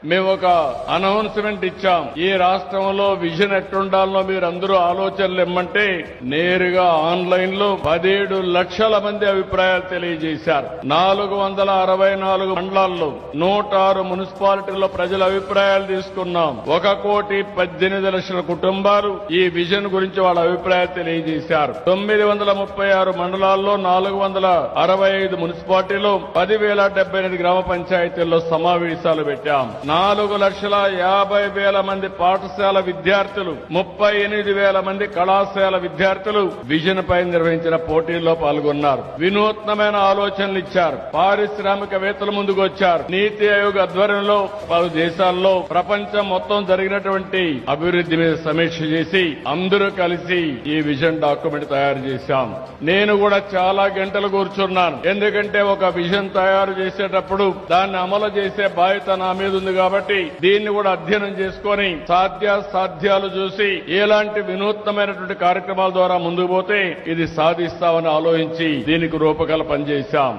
మేము ఒక అనౌన్స్మెంట్ ఇచ్చాం. ఈ రాష్ట్రంలో విజన్ ఎట్టుండాలో మీరందరూ ఆలోచనలు ఇమ్మంటే నేరుగా ఆన్లైన్ లో 17 లక్షల మంది అభిప్రాయాలు తెలియజేశారు. 464 మండలాల్లో 106 మున్సిపాలిటీల్లో ప్రజల అభిప్రాయాలు తీసుకున్నాం. 1,18,00,000 కుటుంబాలు ఈ విజన్ గురించి వాళ్ళ అభిప్రాయాలు తెలియజేశారు. 936 మండలాల్లో 465 మున్సిపాలిటీలో 10,078 గ్రామ పంచాయతీల్లో సమావేశాలు పెట్టాం. 4,50,000 మంది పాఠశాల విద్యార్థులు, 38,000 మంది కళాశాల విద్యార్థులు విజన్ పై నిర్వహించిన పోటీల్లో పాల్గొన్నారు. వినూత్నమైన ఆలోచనలు ఇచ్చారు. పారిశ్రామికవేత్తలు ముందుకు వచ్చారు. నీతి ఆయోగ్ ఆధ్వర్యంలో పలు దేశాల్లో ప్రపంచం మొత్తం జరిగినటువంటి అభివృద్ధి మీద సమీక్ష చేసి అందరూ కలిసి ఈ విజన్ డాక్యుమెంట్ తయారు చేశాం. నేను కూడా చాలా గంటలు కూర్చున్నాను. ఎందుకంటే ఒక విజన్ తయారు చేసేటప్పుడు దాన్ని అమలు చేసే బాధ్యత నా మీద ఉంది కాబట్టి దీన్ని కూడా అధ్యయనం చేసుకుని సాధ్యాలు చూసి ఎలాంటి వినూత్నమైనటువంటి కార్యక్రమాల ద్వారా ముందుకు పోతే ఇది సాధిస్తామని ఆలోచించి దీనికి రూపకల్పన చేశాం.